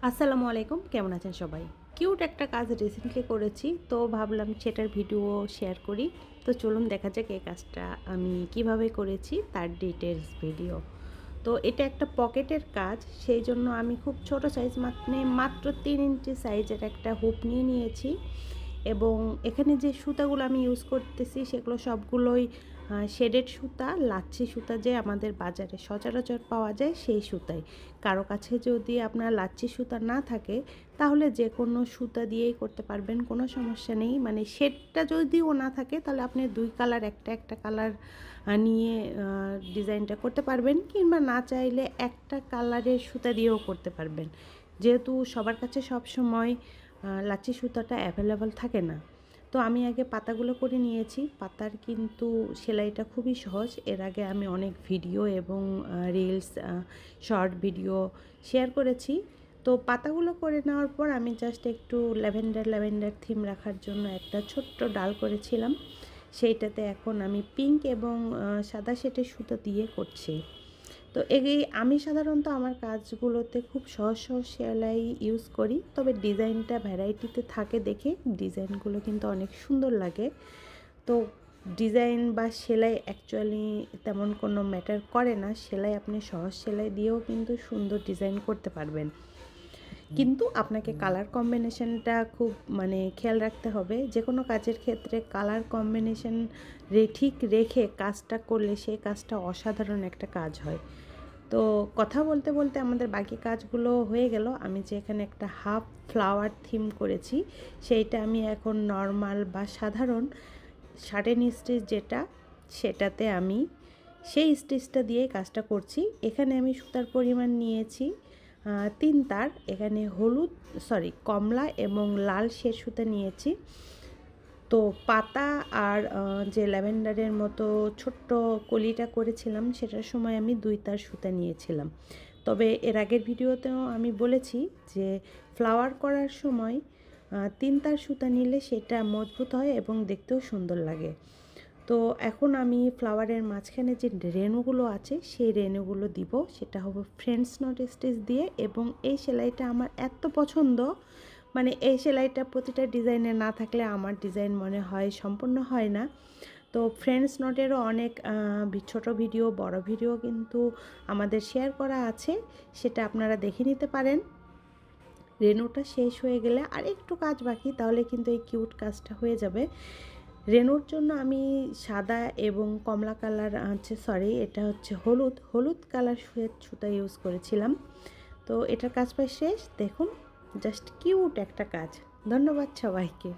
আসসালামু আলাইকুম, কেমন আছেন সবাই? কিউট একটা কাজ রিসেন্টলি করেছি, তো ভাবলাম সেটার ভিডিও শেয়ার করি। তো চলুন দেখা যাক এই কাজটা আমি কিভাবে করেছি তার ডিটেলস ভিডিও। তো এটা একটা পকেটের কাজ, সেই জন্য আমি খুব ছোট সাইজ মাত্র 3 ইঞ্চি সাইজের একটা হুপ নিয়ে নিয়েছি। এবং এখানে যে সুতাগুলো আমি ইউজ করতেছি সেগুলো সবগুলোই শেডেড সুতা, লাচ্ছি সুতা যে আমাদের বাজারে সচরাচর পাওয়া যায় সেই সুতাই। কারো কাছে যদি আপনার লাচ্ছি সুতা না থাকে তাহলে যে কোনো সুতা দিয়েই করতে পারবেন, কোনো সমস্যা নেই। মানে শেডটা যদিও না থাকে তাহলে আপনি 2 কালার একটা কালার নিয়ে ডিজাইনটা করতে পারবেন, কিংবা না চাইলে একটা কালারের সুতা দিয়েও করতে পারবেন, যেহেতু সবার কাছে সব সময় লাচ্ছি সুতাটা অ্যাভেলেবল থাকে না। তো আমি আগে পাতাগুলো করে নিয়েছি। পাতার কিন্তু সেলাইটা খুবই সহজ। এর আগে আমি অনেক ভিডিও এবং রিলস, শর্ট ভিডিও শেয়ার করেছি। তো পাতাগুলো করে নেওয়ার পর আমি জাস্ট একটু ল্যাভেন্ডার থিম রাখার জন্য একটা ছোট্ট ডাল করেছিলাম। সেইটাতে এখন আমি পিঙ্ক এবং সাদা শেডের সুতো দিয়ে করছি। তো আমি সাধারণত আমার কাজগুলোতে খুব সহজ সেলাই ইউজ করি, তবে ডিজাইনটা ভ্যারাইটিতে থাকে দেখে ডিজাইনগুলো কিন্তু অনেক সুন্দর লাগে। তো ডিজাইন বা সেলাই অ্যাকচুয়ালি তেমন কোনো ম্যাটার করে না, সেলাই আপনি সহজ সেলাই দিয়েও কিন্তু সুন্দর ডিজাইন করতে পারবেন। কিন্তু আপনাকে কালার কম্বিনেশনটা খুব খেয়াল রাখতে হবে। যে কোনো কাজের ক্ষেত্রে কালার কম্বিনেশন ঠিক রেখে কাজটা করলে সেই কাজটা অসাধারণ একটা কাজ হয়। তো কথা বলতে বলতে আমাদের বাকি কাজগুলো হয়ে গেল। আমি যে এখানে একটা হাফ ফ্লাওয়ার থিম করেছি, সেইটা আমি এখন নর্মাল বা সাধারণ শার্টেন স্টিচ যেটা, সেটাতে আমি সেই স্টিচটা দিয়ে কাজটা করছি। এখানে আমি সুতার পরিমাণ নিয়েছি 3 তার। এখানে কমলা এবং লাল শেষ সুতা নিয়েছি। তো পাতা আর যে ল্যাভেন্ডারের মতো ছোট্ট কলিটা করেছিলাম সেটার সময় আমি 2 তার সুতা নিয়েছিলাম। তবে এর আগের ভিডিওতেও আমি বলেছি যে ফ্লাওয়ার করার সময় 3 তার সুতা নিলে সেটা মজবুত হয় এবং দেখতেও সুন্দর লাগে। তো এখন আমি ফ্লাওয়ারের মাঝখানে যে রেণুগুলো আছে সেই রেণুগুলো দিব, সেটা হবে ফ্রেন্ডস নট স্টিচ দিয়ে। এবং এই সেলাইটা আমার এত পছন্দ, এই সেলাইটা প্রতিটা ডিজাইনে না থাকলে আমার ডিজাইন মনে হয় সম্পূর্ণ হয় না। তো ফ্রেন্ডস নটেরও অনেক ছোটো ভিডিও, বড় ভিডিও কিন্তু আমাদের শেয়ার করা আছে, সেটা আপনারা দেখে নিতে পারেন। রেণুটা শেষ হয়ে গেলে আর একটু কাজ বাকি, তাহলে কিন্তু এই কিউট কাজটা হয়ে যাবে। রেণুর জন্য আমি সাদা এবং কমলা কালার এটা হচ্ছে হলুদ কালার সুতা ইউজ করেছিলাম। তো এটার কাজ প্রায় শেষ, দেখুন জাস্ট কিউট একটা কাজ। ধন্যবাদ সবাইকে।